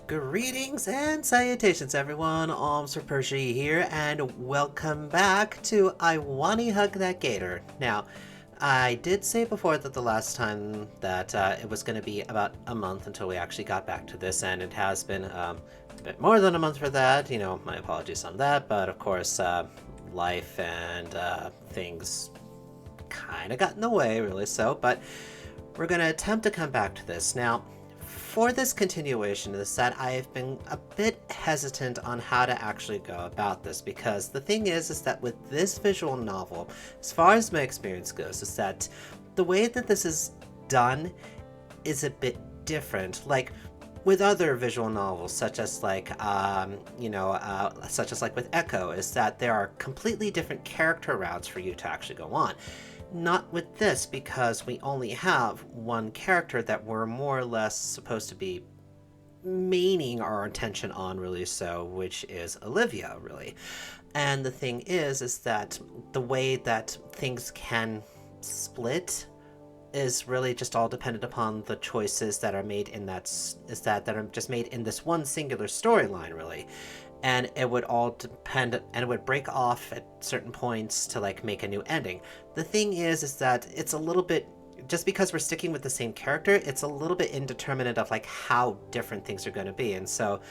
Greetings and salutations, everyone. Sir Percy here, and welcome back to I Wani Hug That Gator. Now, I did say before that the last time that it was going to be about a month until we actually got back to this, and it has been a bit more than a month for that. You know, my apologies on that, but of course, life and things kind of got in the way, really so. But we're going to attempt to come back to this now. For this continuation of the set, I have been a bit hesitant on how to actually go about this, because the thing is that with this visual novel, as far as my experience goes, is that the way that this is done is a bit different. Like with other visual novels, such as like, such as like with Echo, is that there are completely different character routes for you to actually go on. Not with this, because we only have one character that we're more or less supposed to be maining our attention on, really so, which is Olivia, really. And the thing is that the way that things can split is really just all dependent upon the choices that are made in that are just made in this one singular storyline, really. And it would all depend, and it would break off at certain points to like make a new ending. The thing is that it's a little bit, just because we're sticking with the same character, it's a little bit indeterminate of like how different things are going to be. And so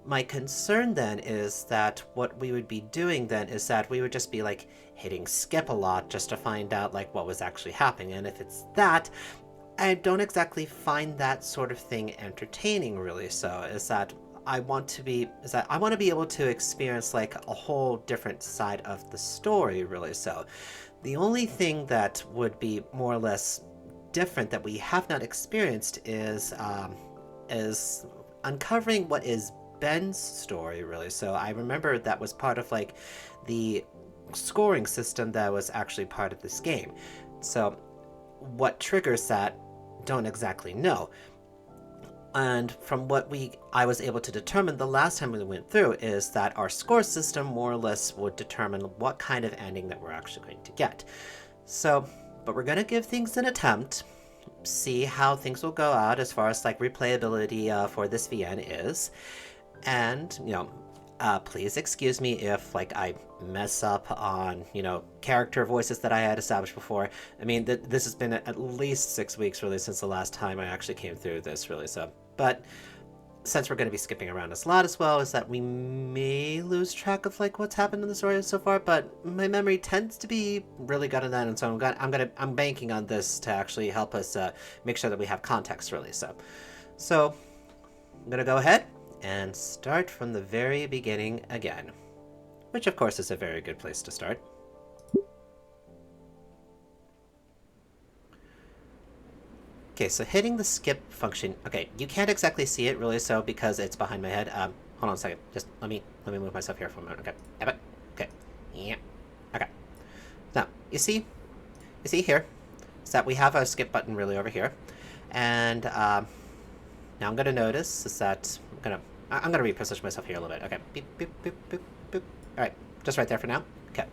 my concern then is that what we would be doing then is that we would just be like hitting skip a lot just to find out like what was actually happening. And if it's that, I don't exactly find that sort of thing entertaining, really so. I want to be able to experience like a whole different side of the story, really so. The only thing that would be more or less different that we have not experienced is uncovering what is Ben's story, really. So I remember that was part of like the scoring system that was actually part of this game. So what triggers that, don't exactly know. And from what I was able to determine the last time we went through is that our score system more or less would determine what kind of ending that we're actually going to get. So, but we're going to give things an attempt, see how things will go out as far as like replayability for this VN is. And, please excuse me if like I mess up on, character voices that I had established before. I mean, this has been at least 6 weeks really since the last time I actually came through this, really so. But since we're going to be skipping around a lot as well, is that we may lose track of like what's happened in the story so far, but my memory tends to be really good on that, and so I'm banking on this to actually help us make sure that we have context, really so. So I'm going to go ahead and start from the very beginning again, which of course is a very good place to start. Okay, so hitting the skip function. Okay, you can't exactly see it, really so, because it's behind my head. Hold on a second. Just let me move myself here for a moment. Okay. Okay. Yeah. Okay. Now, you see here is that we have a skip button really over here, and now I'm gonna notice is that I'm gonna reposition myself here a little bit. Okay. Beep beep beep beep beep. All right, just right there for now. Okay.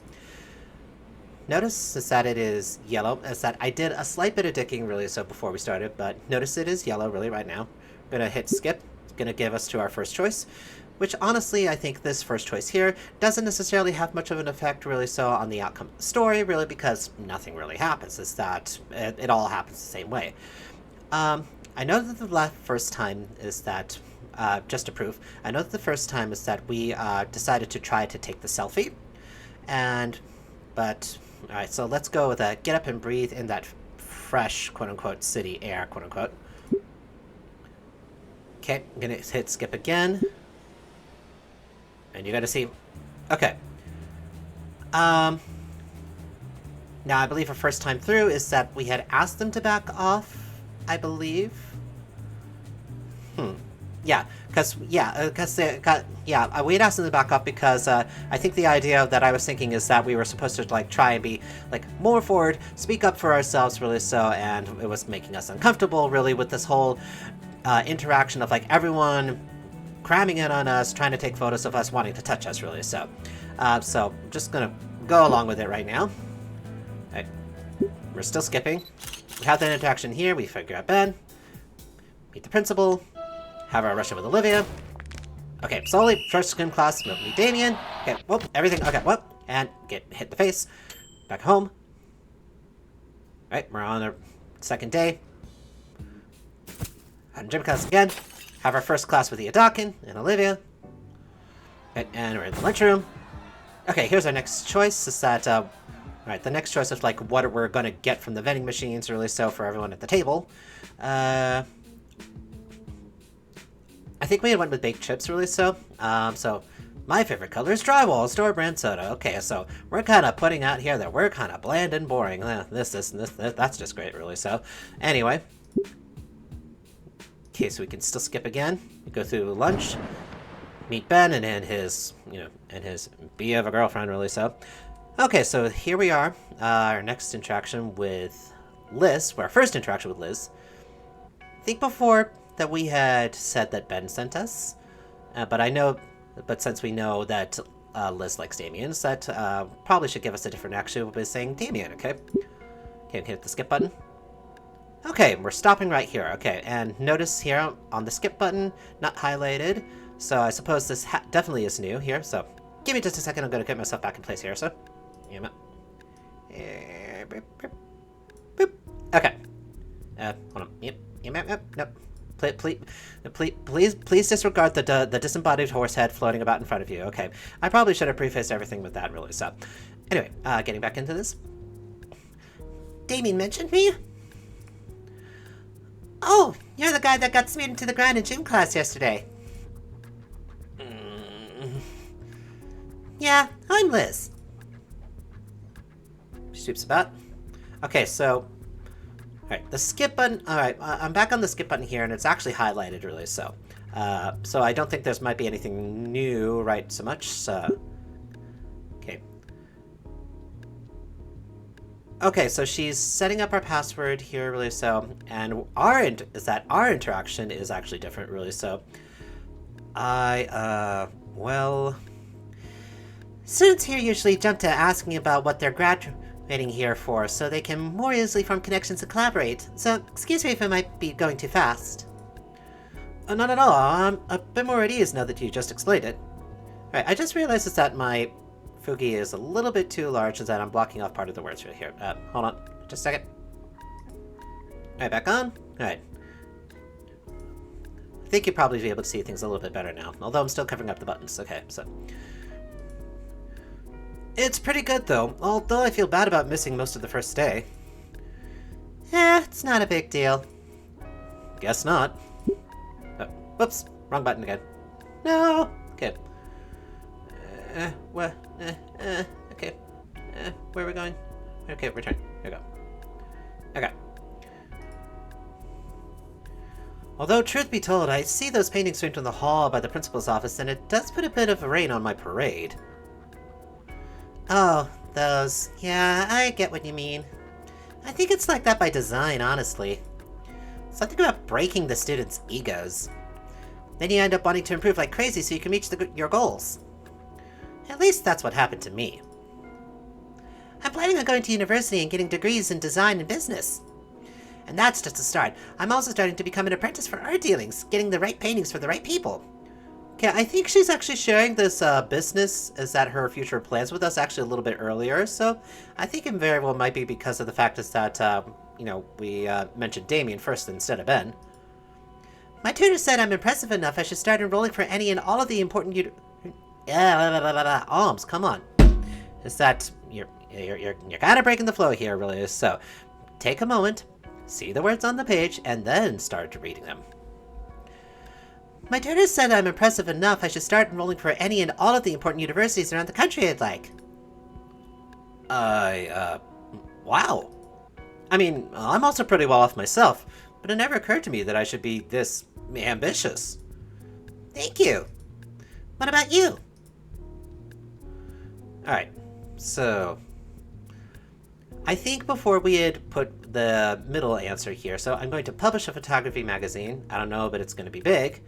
Notice is that it is yellow, is that I did a slight bit of dicking really so before we started, but notice it is yellow really right now. I'm gonna hit skip. It's gonna give us to our first choice, which honestly I think this first choice here doesn't necessarily have much of an effect really so on the outcome of the story, really, because nothing really happens. It's that it all happens the same way. I know that the first time is that, just to prove, I know that the first time is that we decided to try to take the selfie, but alright, so let's go with that. Get up and breathe in that fresh, quote-unquote, city air, quote-unquote. Okay, I'm gonna hit skip again. And you're gonna see... Okay. Now, I believe our first time through is that we had asked them to back off, I believe. Yeah, we had asked them to back up because I think the idea that I was thinking is that we were supposed to like try and be like more forward, speak up for ourselves, really so, and it was making us uncomfortable, really, with this whole interaction of like everyone cramming in on us, trying to take photos of us, wanting to touch us, really so. So I'm just gonna go along with it right now. Right. We're still skipping. We have that interaction here. We figure out Ben, meet the principal, Have our rush in with Olivia. Okay, slowly, first swim class, meet Damien. Okay, whoop, everything, okay, whoop, and hit the face. Back home. Alright, we're on our second day. On gym class again. Have our first class with Dawkins and Olivia. Okay, and we're in the lunchroom. Okay, here's our next choice. Is that, alright, the next choice is like what we're gonna get from the vending machines, really, so for everyone at the table. I think we went with baked chips, really, so. So, my favorite color is drywall, store brand soda. Okay, so we're kind of putting out here that we're kind of bland and boring. This, that's just great, really, so. Anyway. Okay, so we can still skip again. We go through lunch. Meet Ben and his, and his bee of a girlfriend, really, so. Okay, so here we are. Our next interaction with Liz, our first interaction with Liz. I think before that we had said that Ben sent us, but since we know that Liz likes Damien's, that probably should give us a different action by saying Damien, okay? Okay, hit the skip button. Okay, we're stopping right here, okay, and notice here on the skip button, not highlighted, so I suppose this definitely is new here, so give me just a second, I'm going to get myself back in place here, so. Boop. Okay. Hold on. Yep, nope. Please disregard the disembodied horse head floating about in front of you. Okay, I probably should have prefaced everything with that, really. So, anyway, getting back into this. Damien mentioned me. Oh, you're the guy that got smeared into the ground in gym class yesterday. Yeah, I'm Liz. She sweeps about. Okay, so. Alright, the skip button. Alright, I'm back on the skip button here, and it's actually highlighted, really, so. So I don't think there's might be anything new, right, so much, so. Okay. Okay, so she's setting up our password here, really, so. And our interaction is actually different, really, so. Well. Students here usually jump to asking about what they're graduating here for, so they can more easily form connections and collaborate. So, excuse me if I might be going too fast. Not at all. I'm a bit more at ease now that you just explained it. Alright, I just realized that my Fugi is a little bit too large and that I'm blocking off part of the words right here. Hold on. Just a second. Alright, back on. Alright. I think you'll probably be able to see things a little bit better now, although I'm still covering up the buttons. Okay, so. It's pretty good, though, although I feel bad about missing most of the first day. It's not a big deal. Guess not. Oh, whoops, wrong button again. No! Okay. What? Okay. Where are we going? Okay, return. Here we go. Okay. Although, truth be told, I see those paintings framed in the hall by the principal's office, and it does put a bit of a rain on my parade. Oh, those. Yeah, I get what you mean. I think it's like that by design, honestly. Something about breaking the students' egos. Then you end up wanting to improve like crazy so you can reach your goals. At least that's what happened to me. I'm planning on going to university and getting degrees in design and business. And that's just a start. I'm also starting to become an apprentice for art dealings, getting the right paintings for the right people. Okay, I think she's actually sharing this business is that her future plans with us actually a little bit earlier, so I think it very well might be because of the fact is that, we mentioned Damien first instead of Ben. My tutor said I'm impressive enough I should start enrolling for any and all of the important alms, come on. Is that, you're kind of breaking the flow here, really, so take a moment, see the words on the page, and then start reading them. My tutor said I'm impressive enough I should start enrolling for any and all of the important universities around the country I'd like. Wow. I mean, I'm also pretty well off myself, but it never occurred to me that I should be this ambitious. Thank you. What about you? Alright, so I think before we had put the middle answer here, so I'm going to publish a photography magazine. I don't know, but it's going to be big.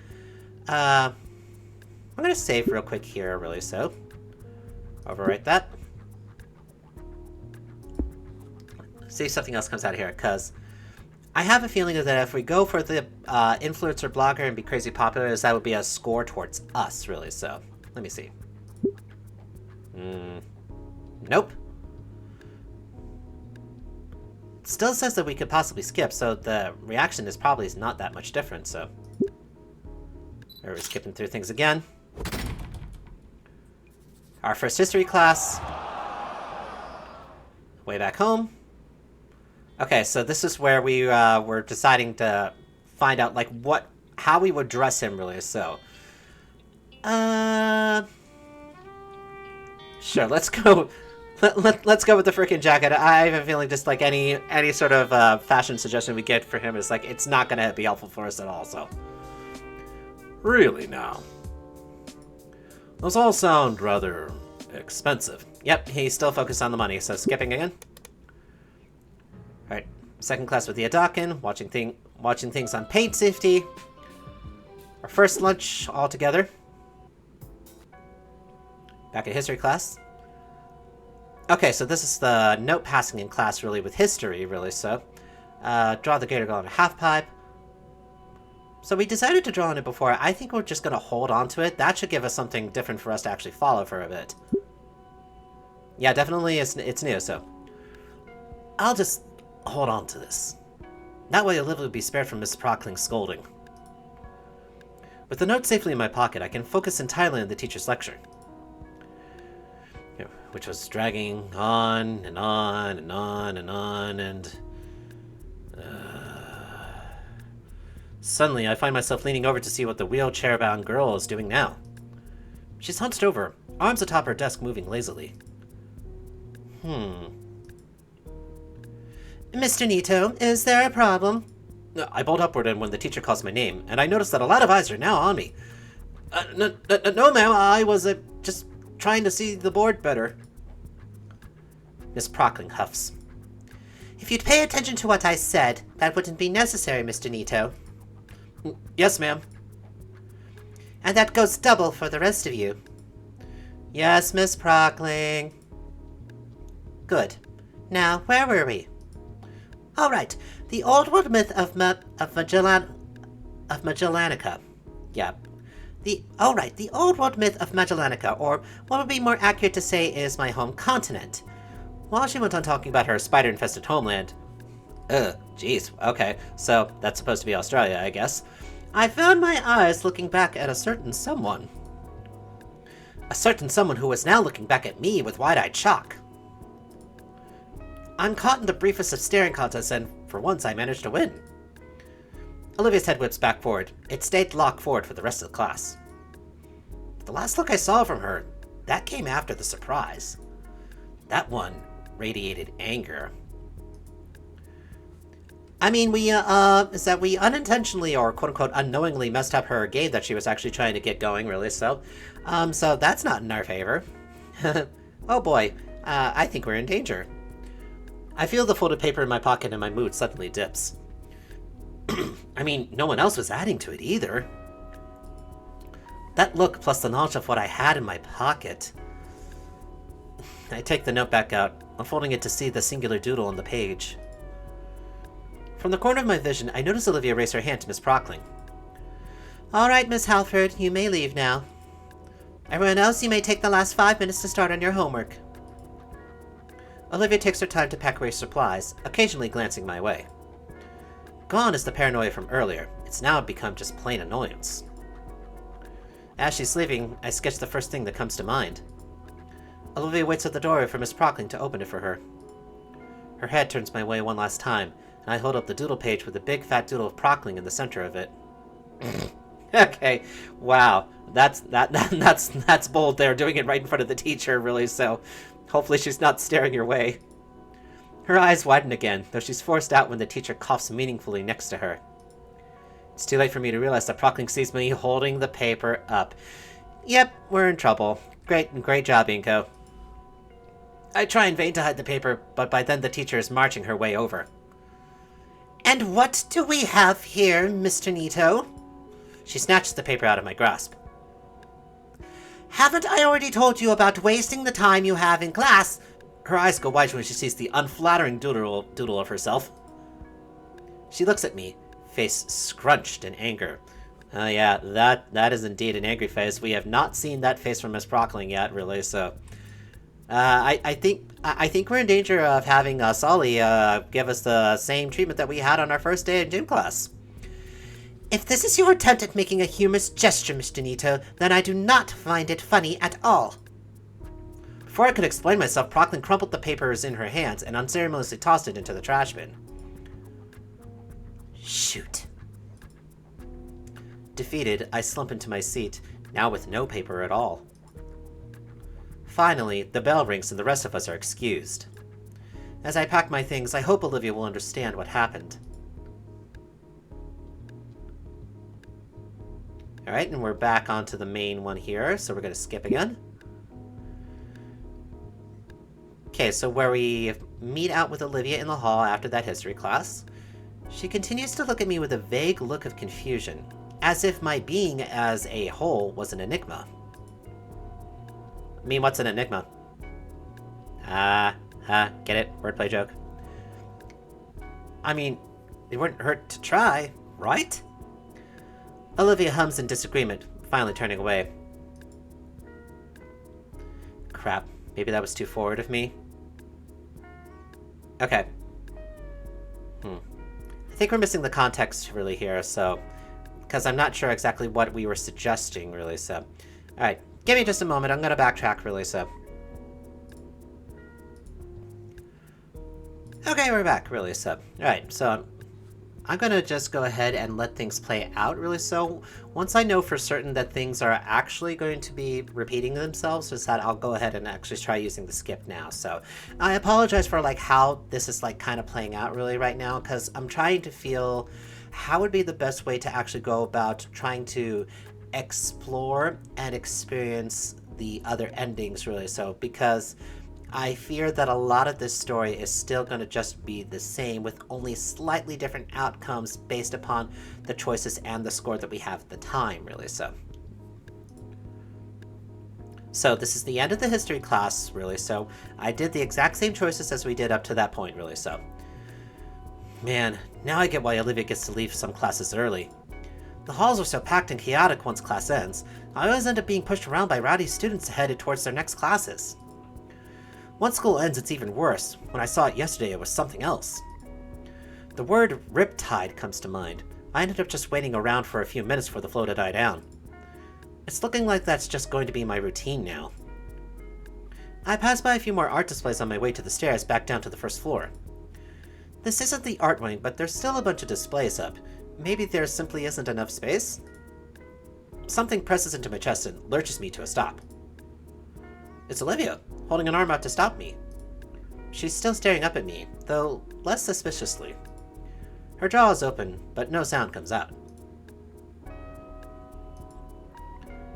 I'm going to save real quick here, really, so. Overwrite that. See if something else comes out of here, because I have a feeling that if we go for the influencer blogger and be crazy popular, that would be a score towards us, really. So, let me see. Nope. Still says that we could possibly skip, so the reaction is probably not that much different, so... We're skipping through things again. Our first history class. Way back home. Okay, so this is where we were deciding to find out, like, how we would dress him, really, so... Sure, let's go... Let's go with the freaking jacket. I have a feeling just, like, any sort of fashion suggestion we get for him is, like, it's not gonna be helpful for us at all, so... Really, now? Those all sound rather expensive. Yep, he's still focused on the money, so skipping again. Alright, second class with the Adakin, watching things on paint safety. Our first lunch all together. Back at history class. Okay, so this is the note passing in class, really, with history, really, so. Draw the Gator on a half pipe. So we decided to draw on it before. I think we're just going to hold on to it. That should give us something different for us to actually follow for a bit. Yeah, definitely it's new, so. I'll just hold on to this. That way Olivia will be spared from Miss Prockling's scolding. With the note safely in my pocket, I can focus entirely on the teacher's lecture. Which was dragging on and on and on and on and... Suddenly, I find myself leaning over to see what the wheelchair-bound girl is doing now. She's hunched over, arms atop her desk moving lazily. Mr. Nito, is there a problem? I bolt upward when the teacher calls my name, and I notice that a lot of eyes are now on me. No, ma'am, I was just trying to see the board better. Miss Prockling huffs. If you'd pay attention to what I said, that wouldn't be necessary, Mr. Nito. Yes, ma'am. And that goes double for the rest of you. Yes, Miss Prockling. Good. Now, where were we? All right. The old world myth of Magellanica. Yeah. The old world myth of Magellanica, or what would be more accurate to say is my home continent. While she went on talking about her spider-infested homeland... Jeez, okay, so that's supposed to be Australia, I guess. I found my eyes looking back at a certain someone. A certain someone who was now looking back at me with wide-eyed shock. I'm caught in the briefest of staring contests, and for once I managed to win. Olivia's head whips back forward. It stayed locked forward for the rest of the class. The last look I saw from her, that came after the surprise. That one radiated anger. I mean, is that we unintentionally or quote-unquote unknowingly messed up her game that she was actually trying to get going, really, so. So that's not in our favor. Oh boy, I think we're in danger. I feel the folded paper in my pocket and my mood suddenly dips. I mean, no one else was adding to it either. That look plus the knowledge of what I had in my pocket. I take the note back out, unfolding it to see the singular doodle on the page. From the corner of my vision, I notice Olivia raise her hand to Miss Prockling. All right, Miss Halford, you may leave now. Everyone else, you may take the last 5 minutes to start on your homework. Olivia takes her time to pack away supplies, occasionally glancing my way. Gone is the paranoia from earlier. It's now become just plain annoyance. As she's leaving, I sketch the first thing that comes to mind. Olivia waits at the doorway for Miss Prockling to open it for her. Her head turns my way one last time, and I hold up the doodle page with a big fat doodle of Prockling in the center of it. Okay, wow, that's bold there, doing it right in front of the teacher, really, so hopefully she's not staring your way. Her eyes widen again, though she's forced out when the teacher coughs meaningfully next to her. It's too late for me to realize that Prockling sees me holding the paper up. Yep, we're in trouble. Great job, Inco. I try in vain to hide the paper, but by then the teacher is marching her way over. And what do we have here, Mr. Nito? She snatches the paper out of my grasp. Haven't I already told you about wasting the time you have in class? Her eyes go wide when she sees the unflattering doodle of herself. She looks at me, face scrunched in anger. Oh yeah, that is indeed an angry face. We have not seen that face from Miss Brockling yet, really, so... I think we're in danger of having Solly give us the same treatment that we had on our first day in gym class. If this is your attempt at making a humorous gesture, Mr. Nito, then I do not find it funny at all. Before I could explain myself, Brockling crumpled the papers in her hands and unceremoniously tossed it into the trash bin. Shoot. Defeated, I slump into my seat, now with no paper at all. Finally, the bell rings and the rest of us are excused. As I pack my things, I hope Olivia will understand what happened. Alright, and we're back onto the main one here, so we're going to skip again. Okay, so where we meet out with Olivia in the hall after that history class. She continues to look at me with a vague look of confusion, as if my being as a whole was an enigma. I mean, what's an enigma? Get it? Wordplay joke. I mean, it wouldn't hurt to try, right? Olivia hums in disagreement, finally turning away. Crap, maybe that was too forward of me. Okay. I think we're missing the context really here, so... Because I'm not sure exactly what we were suggesting, really, so... Alright. Give me just a moment, I'm gonna backtrack, really, so... Okay, we're back, really, so... Alright, so... I'm gonna just go ahead and let things play out, really, so... Once I know for certain that things are actually going to be repeating themselves, just that I'll go ahead and actually try using the skip now, so... I apologize for, like, how this is, like, kind of playing out, really, right now, because I'm trying to feel... How would be the best way to actually go about trying to explore and experience the other endings, really, so because I fear that a lot of this story is still going to just be the same with only slightly different outcomes based upon the choices and the score that we have at the time, really, so. So this is the end of the history class, really, so I did the exact same choices as we did up to that point, really, so. Man, now I get why Olivia gets to leave some classes early. The halls are so packed and chaotic once class ends, I always end up being pushed around by rowdy students headed towards their next classes. Once school ends, it's even worse. When I saw it yesterday, it was something else. The word riptide comes to mind. I ended up just waiting around for a few minutes for the flow to die down. It's looking like that's just going to be my routine now. I passed by a few more art displays on my way to the stairs back down to the first floor. This isn't the art wing, but there's still a bunch of displays up. Maybe there simply isn't enough space? Something presses into my chest and lurches me to a stop. It's Olivia, holding an arm out to stop me. She's still staring up at me, though less suspiciously. Her jaw is open, but no sound comes out.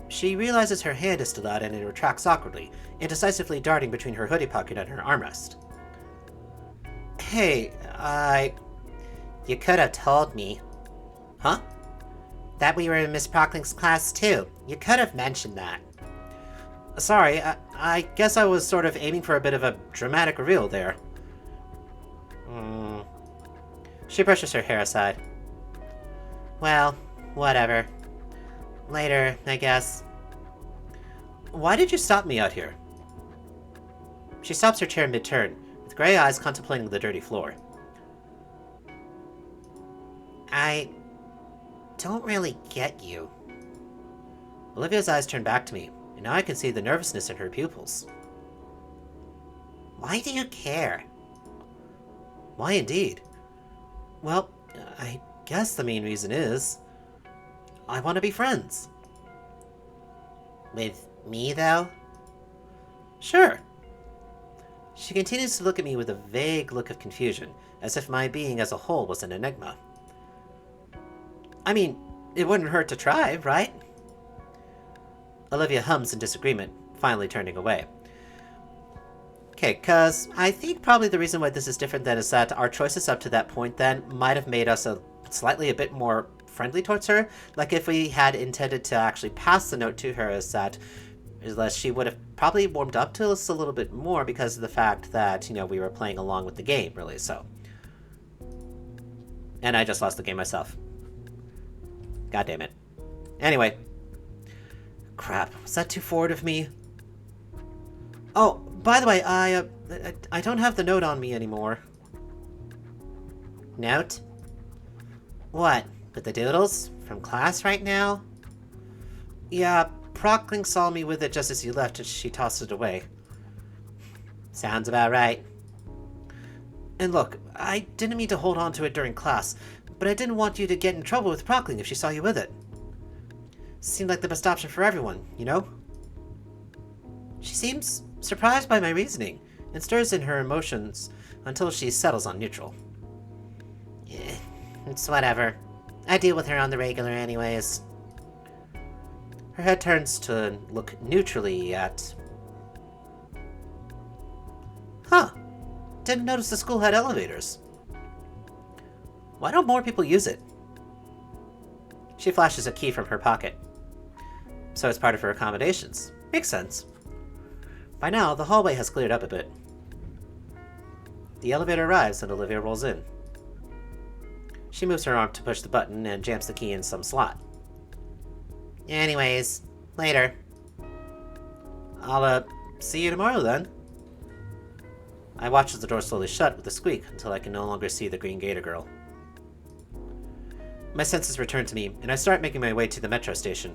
She realizes her hand is still out and it retracts awkwardly, indecisively darting between her hoodie pocket and her armrest. Hey, you could have told me. Huh? That we were in Miss Prockling's class too. You could have mentioned that. Sorry, I guess I was sort of aiming for a bit of a dramatic reveal there. She brushes her hair aside. Well, whatever. Later, I guess. Why did you stop me out here? She stops her chair mid-turn, with gray eyes contemplating the dirty floor. I don't really get you. Olivia's eyes turn back to me, and now I can see the nervousness in her pupils. Why do you care? Why indeed? Well, I guess the main reason is... I want to be friends. With me, though? Sure. She continues to look at me with a vague look of confusion, as if my being as a whole was an enigma. I mean, it wouldn't hurt to try, right? Olivia hums in disagreement, finally turning away. Okay, cause I think probably the reason why this is different then is that our choices up to that point then might have made us a bit more friendly towards her. Like if we had intended to actually pass the note to her is that she would have probably warmed up to us a little bit more because of the fact that, you know, we were playing along with the game, really, so. And I just lost the game myself. God damn it. Anyway. Crap. Was that too forward of me? Oh, by the way, I don't have the note on me anymore. Note? What? With the doodles? From class right now? Yeah, Prockling saw me with it just as you left and she tossed it away. Sounds about right. And look, I didn't mean to hold on to it during class, but I didn't want you to get in trouble with Prockling if she saw you with it. Seemed like the best option for everyone, you know? She seems surprised by my reasoning and stirs in her emotions until she settles on neutral. It's whatever. I deal with her on the regular anyways. Her head turns to look neutrally at... Huh. Didn't notice the school had elevators. Why don't more people use it? She flashes a key from her pocket. So it's part of her accommodations. Makes sense. By now, the hallway has cleared up a bit. The elevator arrives and Olivia rolls in. She moves her arm to push the button and jams the key in some slot. Anyways, later. I'll, see you tomorrow then. I watch as the door slowly shut with a squeak until I can no longer see the green Gator girl. My senses return to me, and I start making my way to the metro station.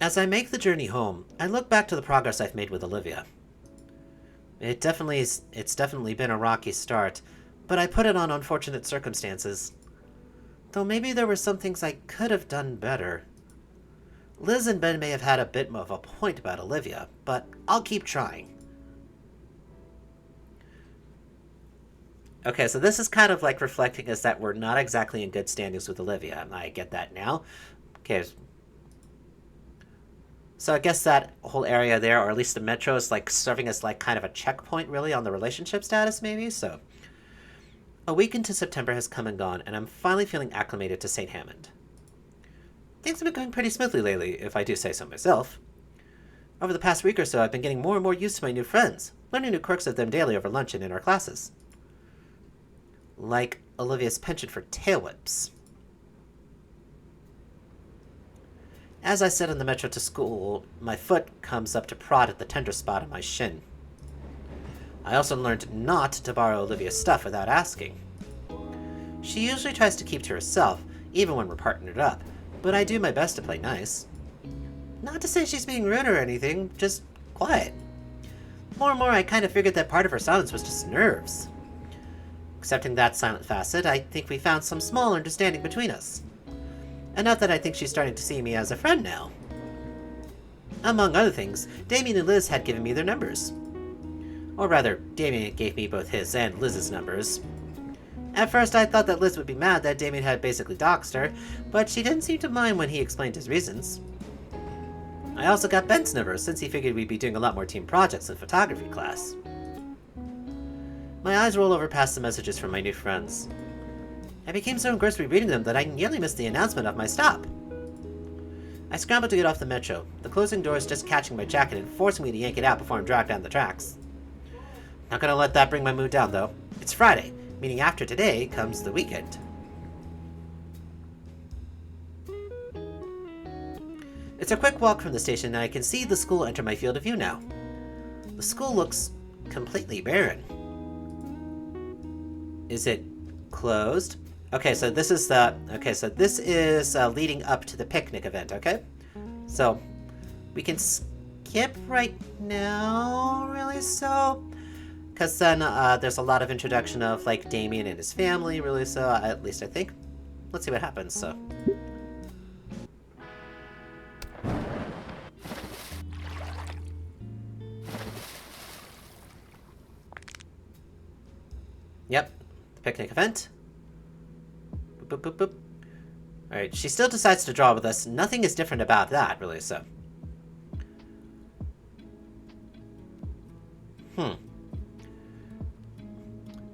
As I make the journey home, I look back to the progress I've made with Olivia. It's definitely been a rocky start, but I put it on unfortunate circumstances. Though maybe there were some things I could have done better. Liz and Ben may have had a bit of a point about Olivia, but I'll keep trying. Okay, so this is kind of like reflecting us that we're not exactly in good standings with Olivia, and I get that now. Okay, so I guess that whole area there, or at least the metro, is like serving as like kind of a checkpoint really on the relationship status maybe, so. A week into September has come and gone, and I'm finally feeling acclimated to St. Hammond. Things have been going pretty smoothly lately, if I do say so myself. Over the past week or so, I've been getting more and more used to my new friends, learning new quirks of them daily over lunch and in our classes. Like Olivia's penchant for tail whips. As I sit in the metro to school, my foot comes up to prod at the tender spot on my shin. I also learned not to borrow Olivia's stuff without asking. She usually tries to keep to herself, even when we're partnered up, but I do my best to play nice. Not to say she's being rude or anything, just quiet. More and more, I kind of figured that part of her silence was just nerves. Accepting that silent facet, I think we found some small understanding between us. Enough that I think she's starting to see me as a friend now. Among other things, Damien and Liz had given me their numbers. Or rather, Damien gave me both his and Liz's numbers. At first, I thought that Liz would be mad that Damien had basically doxed her, but she didn't seem to mind when he explained his reasons. I also got Ben's number, since he figured we'd be doing a lot more team projects in photography class. My eyes roll over past the messages from my new friends. I became so engrossed reading them that I nearly missed the announcement of my stop. I scrambled to get off the metro, the closing doors just catching my jacket and forcing me to yank it out before I'm dragged down the tracks. Not gonna let that bring my mood down, though. It's Friday, meaning after today comes the weekend. It's a quick walk from the station and I can see the school enter my field of view now. The school looks completely barren. Is it closed? Okay, so this is leading up to the picnic event, okay? So, we can skip right now, really, so? Because then there's a lot of introduction of, like, Damien and his family, really, so, at least I think. Let's see what happens, so. Yep, the picnic event. Boop, boop, boop. Alright, she still decides to draw with us. Nothing is different about that, really, so.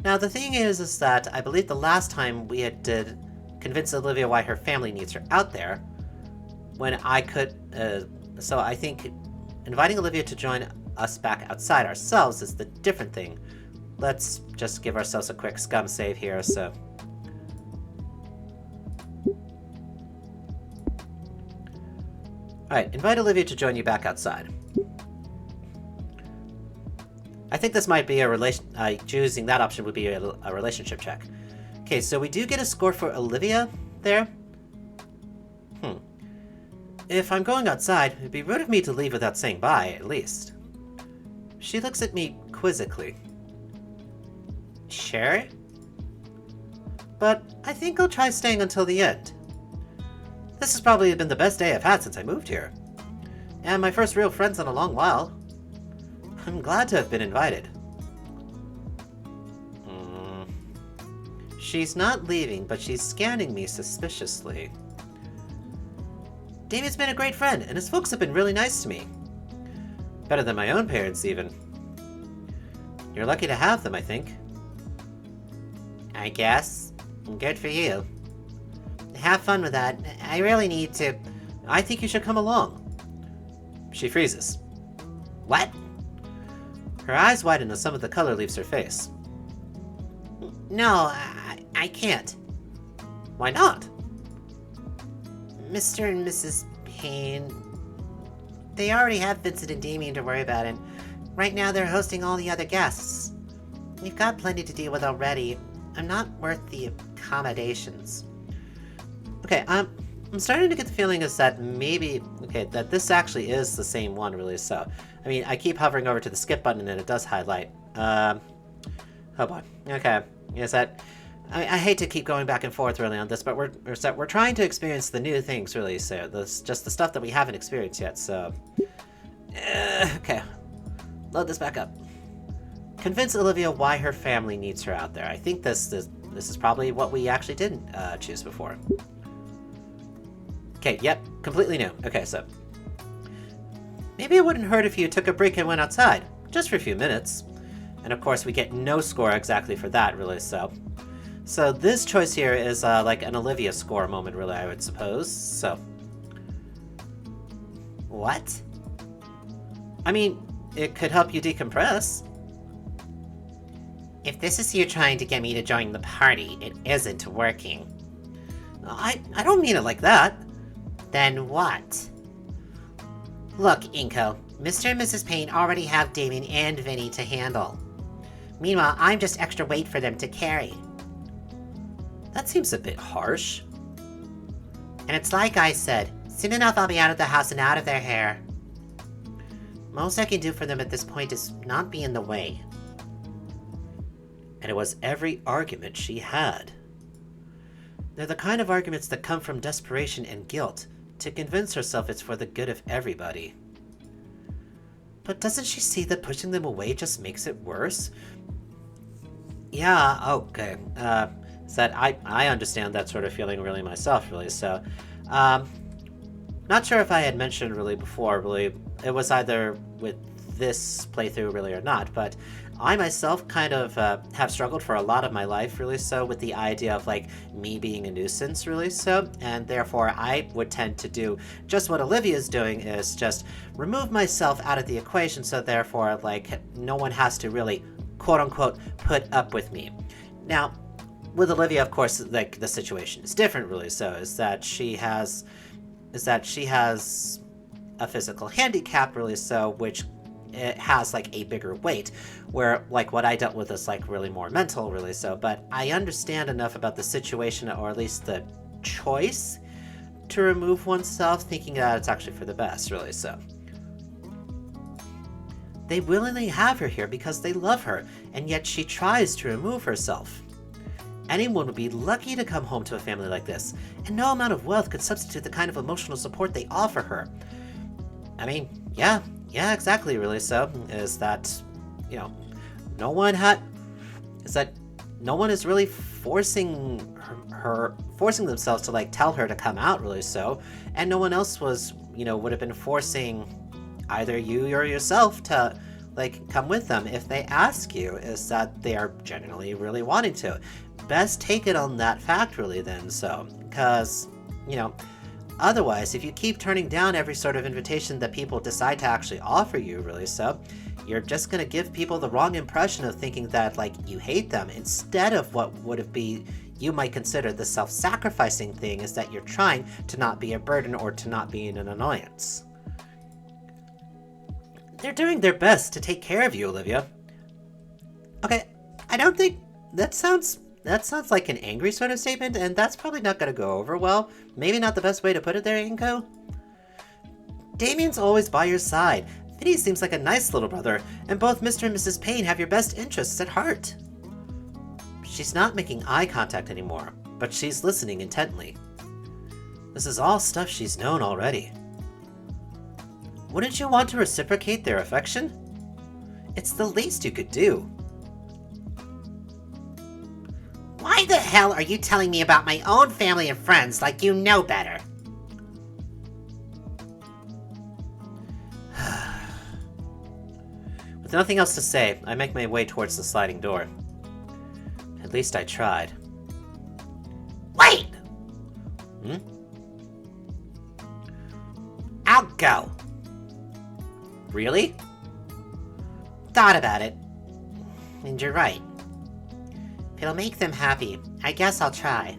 Now, the thing is that I believe the last time we did convince Olivia why her family needs her out there, when I could, so I think inviting Olivia to join us back outside ourselves is the different thing. Let's just give ourselves a quick scum save here, so... Alright, invite Olivia to join you back outside. I think this might be a relation... choosing that option would be a relationship check. Okay, so we do get a score for Olivia there. If I'm going outside, it'd be rude of me to leave without saying bye, at least. She looks at me quizzically. Sure? But I think I'll try staying until the end. This has probably been the best day I've had since I moved here. And my first real friends in a long while. I'm glad to have been invited. She's not leaving, but she's scanning me suspiciously. David's been a great friend, and his folks have been really nice to me. Better than my own parents, even. You're lucky to have them, I think. I guess. Good for you. Have fun with that. I really need to... I think you should come along. She freezes. What? Her eyes widen as some of the color leaves her face. No, I can't. Why not? Mr. and Mrs. Payne... They already have Vincent and Damien to worry about, and right now they're hosting all the other guests. We've got plenty to deal with already. I'm not worth the accommodations. Okay, I'm starting to get the feeling is that maybe... Okay, that this actually is the same one, really, so... I mean, I keep hovering over to the skip button and it does highlight. Oh boy. Okay. Is that... I hate to keep going back and forth really on this, but we're trying to experience the new things, really, so this just the stuff that we haven't experienced yet, so... okay. Load this back up. Convince Olivia why her family needs her out there. I think this is probably what we actually didn't choose before. Okay, yep, completely new. Okay, so... Maybe it wouldn't hurt if you took a break and went outside, just for a few minutes. And of course, we get no score exactly for that, really, so... So this choice here is like an Olivia score moment, really, I would suppose, so... What? I mean, it could help you decompress. If this is you trying to get me to join the party, it isn't working. I don't mean it like that. Then what? Look, Inco, Mr. and Mrs. Payne already have Damien and Vinny to handle. Meanwhile, I'm just extra weight for them to carry. That seems a bit harsh. And it's like I said, soon enough I'll be out of the house and out of their hair. Most I can do for them at this point is not be in the way. And it was every argument she had. They're the kind of arguments that come from desperation and guilt, to convince herself it's for the good of everybody. But doesn't she see that pushing them away just makes it worse? Yeah, okay. That I understand that sort of feeling really myself, really, so... not sure if I had mentioned really before, really, it was either with this playthrough really or not, but I myself kind of have struggled for a lot of my life, really, so with the idea of, like, me being a nuisance, really, so, and therefore I would tend to do just what Olivia's doing, is just remove myself out of the equation, so therefore, like, no one has to really, quote-unquote, put up with me. Now, with Olivia, of course, like, the situation is different, really, so, is that she has a physical handicap, really, so, which it has, like, a bigger weight, where, like, what I dealt with is, like, really more mental, really, so, but I understand enough about the situation, or at least the choice, to remove oneself, thinking that it's actually for the best, really, so. They willingly have her here because they love her, and yet she tries to remove herself. Anyone would be lucky to come home to a family like this, and no amount of wealth could substitute the kind of emotional support they offer her. I mean, yeah, exactly, really, so, is that, you know, no one is really forcing themselves to, like, tell her to come out, really, so, and no one else was, you know, would have been forcing either you or yourself to, like, come with them if they ask you, is that they are genuinely really wanting to. Best take it on that fact, really, then, so, because, you know, Otherwise, if you keep turning down every sort of invitation that people decide to actually offer you, really so, you're just gonna give people the wrong impression of thinking that, like, you hate them, instead of what would have been you might consider the self-sacrificing thing is that you're trying to not be a burden or to not be an annoyance. They're doing their best to take care of you, Olivia. Okay, I don't think that sounds like an angry sort of statement, and that's probably not gonna go over well. Maybe not the best way to put it there, Inco. Damien's always by your side. Vinny seems like a nice little brother, and both Mr. and Mrs. Payne have your best interests at heart. She's not making eye contact anymore, but she's listening intently. This is all stuff she's known already. Wouldn't you want to reciprocate their affection? It's the least you could do. Why the hell are you telling me about my own family and friends like you know better? With nothing else to say, I make my way towards the sliding door. At least I tried. Wait! I'll go. Really? Thought about it. And you're right. If it'll make them happy, I guess I'll try.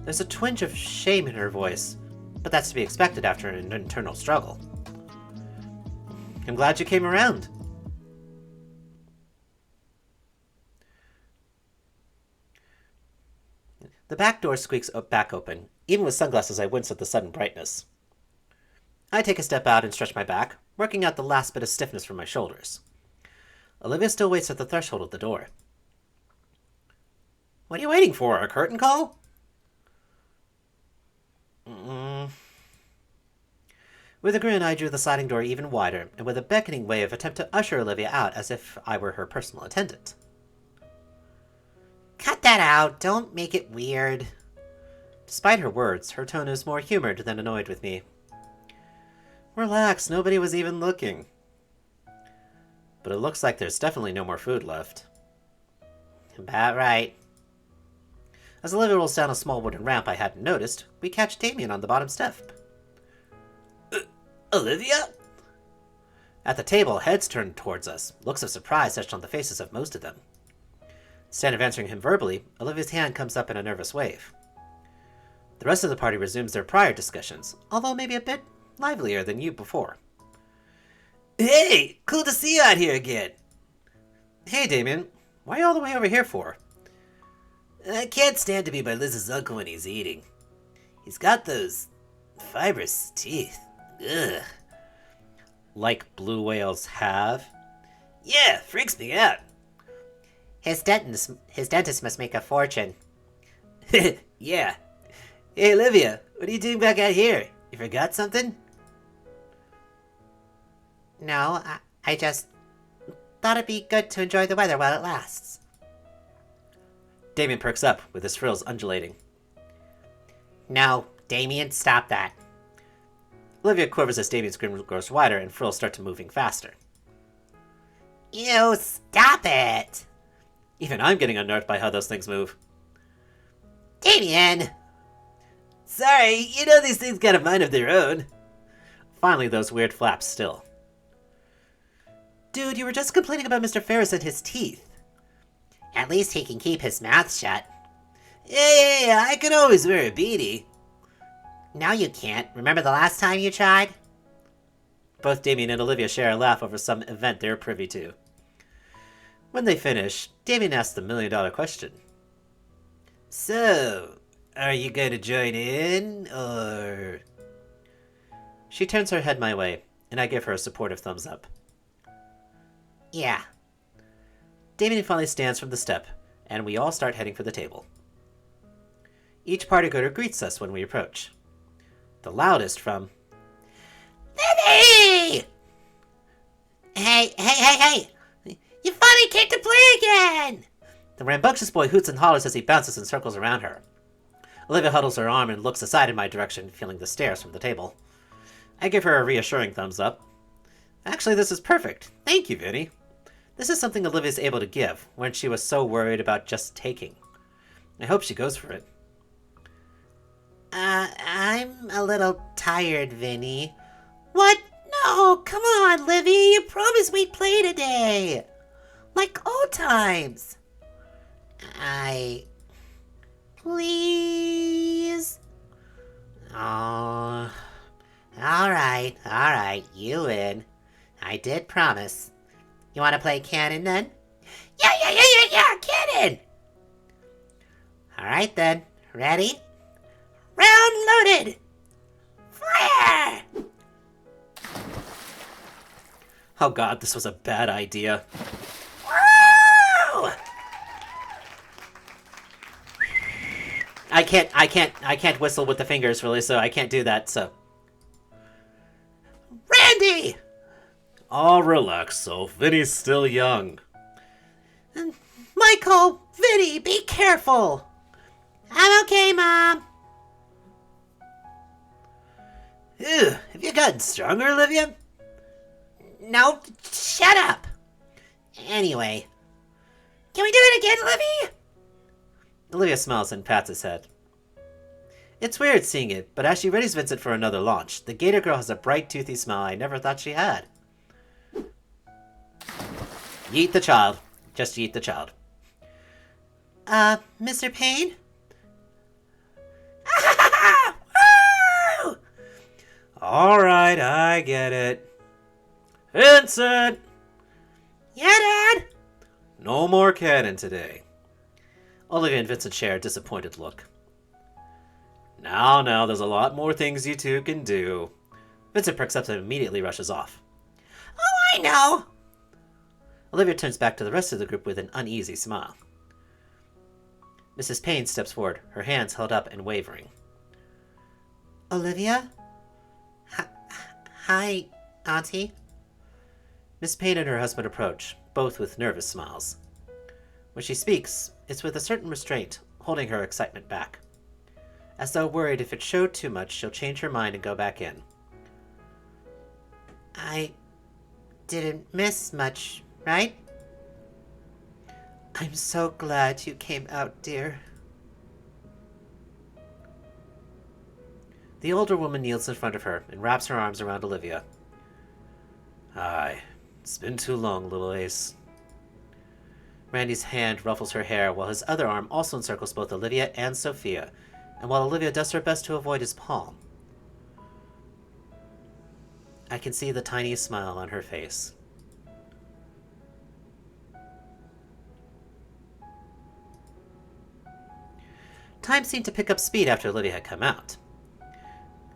There's a twinge of shame in her voice, but that's to be expected after an internal struggle. I'm glad you came around. The back door squeaks back open. Even with sunglasses, I wince at the sudden brightness. I take a step out and stretch my back, working out the last bit of stiffness from my shoulders. Olivia still waits at the threshold of the door. What are you waiting for? A curtain call? With a grin, I drew the sliding door even wider, and with a beckoning wave, attempt to usher Olivia out as if I were her personal attendant. Cut that out. Don't make it weird. Despite her words, her tone is more humored than annoyed with me. Relax, nobody was even looking. But it looks like there's definitely no more food left. About right. As Olivia rolls down a small wooden ramp I hadn't noticed, we catch Damien on the bottom step. Olivia? At the table, heads turned towards us, looks of surprise etched on the faces of most of them. Instead of answering him verbally, Olivia's hand comes up in a nervous wave. The rest of the party resumes their prior discussions, although maybe a bit livelier than you before. Hey! Cool to see you out here again! Hey, Damien. Why are you all the way over here for? I can't stand to be by Liz's uncle when he's eating. He's got those fibrous teeth. Ugh. Like blue whales have? Yeah, freaks me out. His dentist must make a fortune. Yeah. Hey, Olivia, what are you doing back out here? You forgot something? No, I just thought it'd be good to enjoy the weather while it lasts. Damien perks up, with his frills undulating. No, Damien, stop that. Olivia quivers as Damien's grin grows wider and frills start to moving faster. Ew, stop it! Even I'm getting unnerved by how those things move. Damien! Sorry, you know these things got a mind of their own. Finally, those weird flaps still. Dude, you were just complaining about Mr. Ferris and his teeth. At least he can keep his mouth shut. Yeah, I could always wear a beanie. No, you can't. Remember the last time you tried? Both Damien and Olivia share a laugh over some event they're privy to. When they finish, Damien asks the million-dollar question. So, are you going to join in, or... She turns her head my way, and I give her a supportive thumbs up. Yeah. Damien finally stands from the step, and we all start heading for the table. Each party goer greets us when we approach. The loudest from... Lily! Hey! You finally came to play again! The rambunctious boy hoots and hollers as he bounces and circles around her. Olivia huddles her arm and looks aside in my direction, feeling the stares from the table. I give her a reassuring thumbs up. Actually, this is perfect. Thank you, Vinny. This is something Olivia's able to give, when she was so worried about just taking. I hope she goes for it. I'm a little tired, Vinny. What? No, come on, Livy. You promised we'd play today. Like old times. Please? Oh, alright, you win. I did promise. You want to play cannon then? Yeah, cannon! Alright then, ready? Round loaded! Fire! Oh god, this was a bad idea. Woo! I can't whistle with the fingers really, so I can't do that, so. Randy! Oh, relax, so Vinny's still young. Michael, Vinny, be careful. I'm okay, Mom. Ew, have you gotten stronger, Olivia? No, shut up. Anyway, can we do it again, Livy? Olivia smiles and pats his head. It's weird seeing it, but as she readies Vincent for another launch, the Gator girl has a bright, toothy smile I never thought she had. Yeet the child. Just yeet the child. Mr. Payne? Woo! Alright, I get it. Vincent! Yeah, Dad? No more cannon today. Olivia and Vincent share a disappointed look. Now, there's a lot more things you two can do. Vincent perks up and immediately rushes off. Oh, I know. Olivia turns back to the rest of the group with an uneasy smile. Mrs. Payne steps forward, her hands held up and wavering. Olivia? Hi, Auntie. Miss Payne and her husband approach, both with nervous smiles. When she speaks, it's with a certain restraint, holding her excitement back. As though worried if it showed too much, she'll change her mind and go back in. I didn't miss much, right? I'm so glad you came out, dear. The older woman kneels in front of her and wraps her arms around Olivia. Aye, it's been too long, little Ace. Randy's hand ruffles her hair while his other arm also encircles both Olivia and Sophia, and while Olivia does her best to avoid his palm. I can see the tiniest smile on her face. Time seemed to pick up speed after Olivia had come out.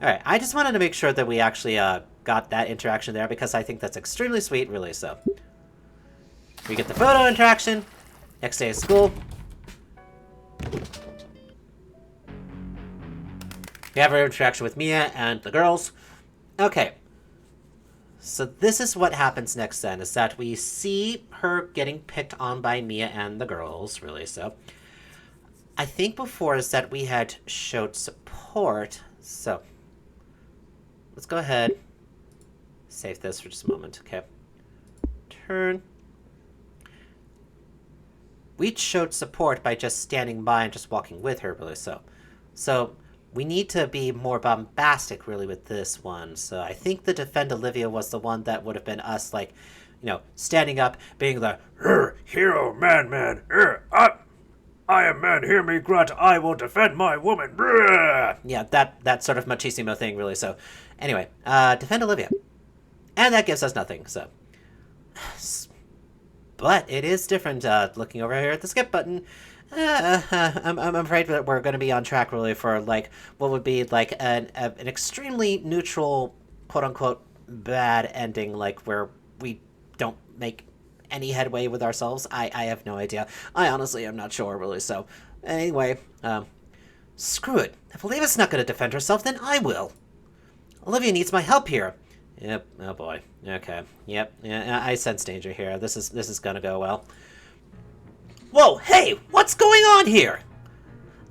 Alright, I just wanted to make sure that we actually got that interaction there because I think that's extremely sweet, really, so. We get the photo interaction. Next day of school. We have our interaction with Mia and the girls. Okay. So this is what happens next then, is that we see her getting picked on by Mia and the girls, really, so. I think before is that we had showed support, so. Let's go ahead. Save this for just a moment, okay. Turn. We showed support by just standing by and just walking with her, really, so. So, we need to be more bombastic, really, with this one. So, I think the Defend Olivia was the one that would have been us, like, you know, standing up, being the, hero, man, I am man, hear me grunt, I will defend my woman. Yeah, that sort of machismo thing, really, so. Anyway, Defend Olivia. And that gives us nothing, so. But it is different, looking over here at the skip button. I'm afraid that we're going to be on track, really, for, like, what would be, like, an extremely neutral, quote-unquote, bad ending, like, where we don't make any headway with ourselves. I have no idea. I honestly am not sure, really, so. Anyway, screw it. If Olivia's not going to defend herself, then I will. Olivia needs my help here. Yep, oh boy. Okay, yep, yeah, I sense danger here. This is gonna go well. Whoa, hey, what's going on here?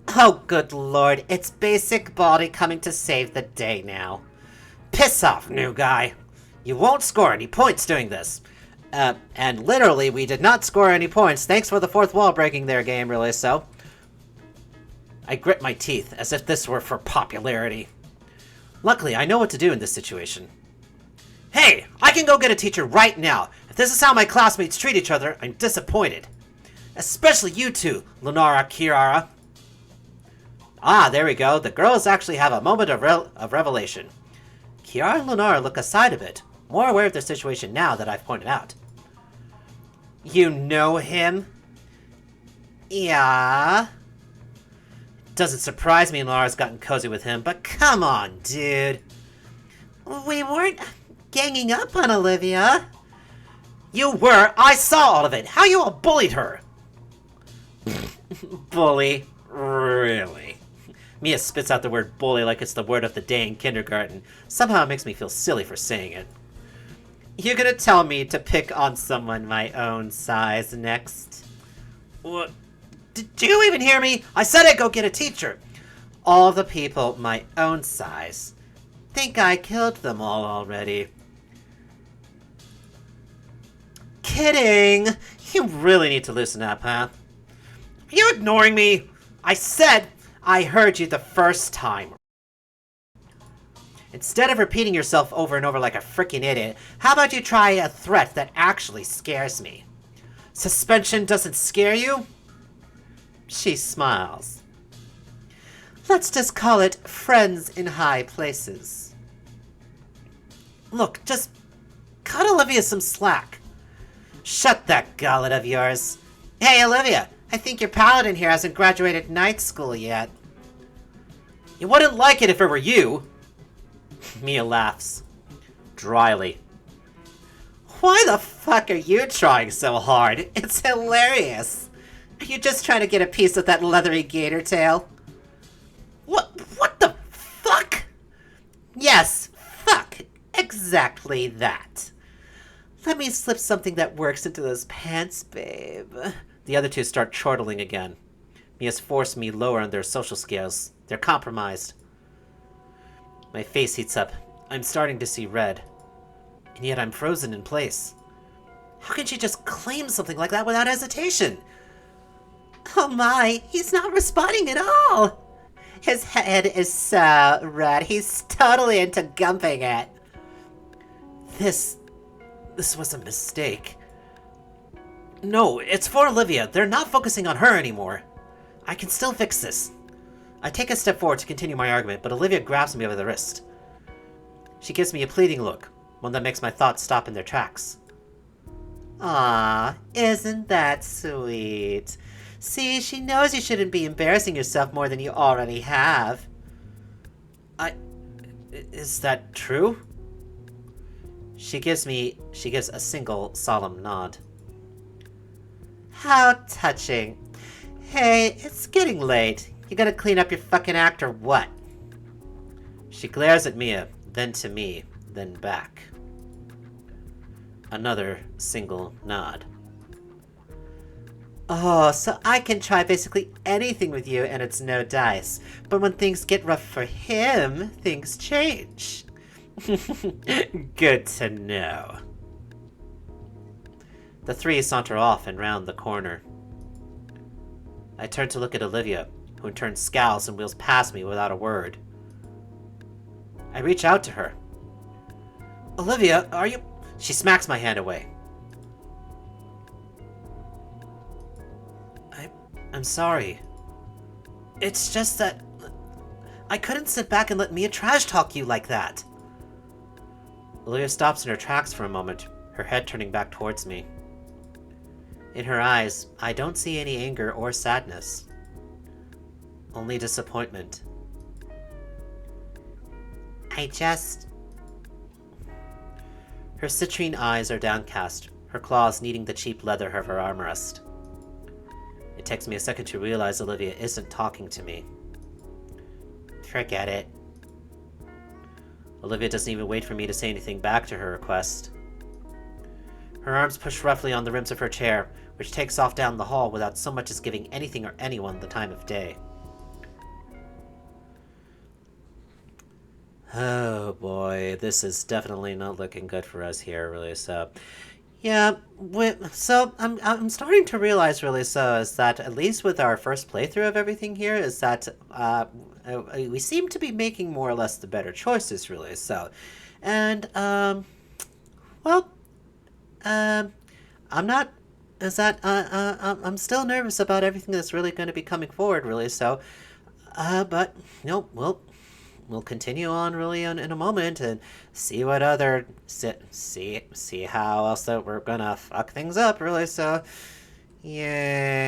Oh, good lord, it's Basic Baldy coming to save the day now. Piss off, new guy. You won't score any points doing this. And literally, we did not score any points. Thanks for the fourth wall breaking their game, really, so. I grit my teeth as if this were for popularity. Luckily, I know what to do in this situation. Hey, I can go get a teacher right now. If this is how my classmates treat each other, I'm disappointed. Especially you two, Lunara Kiara. Ah, there we go. The girls actually have a moment of revelation. Kiara and Lunara look aside a bit, more aware of their situation now that I've pointed out. You know him? Yeah. Doesn't surprise me Lunara's gotten cozy with him, but come on, dude. We weren't ganging up on Olivia. You were! I saw all of it! How you all bullied her! Bully? Really? Mia spits out the word bully like it's the word of the day in kindergarten. Somehow it makes me feel silly for saying it. You're gonna tell me to pick on someone my own size next? What? Did you even hear me? I said I'd go get a teacher! All the people my own size. Think I killed them all already. Kidding! You really need to loosen up, huh? Are you ignoring me? I said I heard you the first time. Instead of repeating yourself over and over like a freaking idiot, how about you try a threat that actually scares me? Suspension doesn't scare you? She smiles. Let's just call it friends in high places. Look, just cut Olivia some slack. Shut that gullet of yours. Hey, Olivia, I think your paladin here hasn't graduated night school yet. You wouldn't like it if it were you. Mia laughs. Dryly. Why the fuck are you trying so hard? It's hilarious. Are you just trying to get a piece of that leathery gator tail? What the fuck? Yes, fuck. Exactly that. Let me slip something that works into those pants, babe. The other two start chortling again. Mia's forced me lower on their social scales. They're compromised. My face heats up. I'm starting to see red. And yet I'm frozen in place. How can she just claim something like that without hesitation? Oh my, he's not responding at all. His head is so red, he's totally into gumping it. This was a mistake. No, it's for Olivia. They're not focusing on her anymore. I can still fix this. I take a step forward to continue my argument, but Olivia grabs me by the wrist. She gives me a pleading look, one that makes my thoughts stop in their tracks. Aw, isn't that sweet? See, she knows you shouldn't be embarrassing yourself more than you already have. Is that true? She gives a single solemn nod. How touching. Hey, it's getting late. You gonna clean up your fucking act or what? She glares at Mia, then to me, then back. Another single nod. Oh, so I can try basically anything with you and it's no dice. But when things get rough for him, things change. Good to know. The three saunter off and round the corner. I turn to look at Olivia, who in turn scowls and wheels past me without a word. I reach out to her. Olivia, are you... She smacks my hand away. I'm sorry. It's just that... I couldn't sit back and let Mia trash talk you like that. Olivia stops in her tracks for a moment, her head turning back towards me. In her eyes, I don't see any anger or sadness. Only disappointment. I just... Her citrine eyes are downcast, her claws kneading the cheap leather of her armrest. It takes me a second to realize Olivia isn't talking to me. Forget it. Olivia doesn't even wait for me to say anything back to her request. Her arms push roughly on the rims of her chair, which takes off down the hall without so much as giving anything or anyone the time of day. Oh boy, this is definitely not looking good for us here, really, so... Yeah, so I'm starting to realize really so is that at least with our first playthrough of everything here is that we seem to be making more or less the better choices really so, and well um I'm not is that I'm still nervous about everything that's really going to be coming forward really so, but no, we'll continue on really in a moment and see what other see how else that we're gonna fuck things up really so yeah.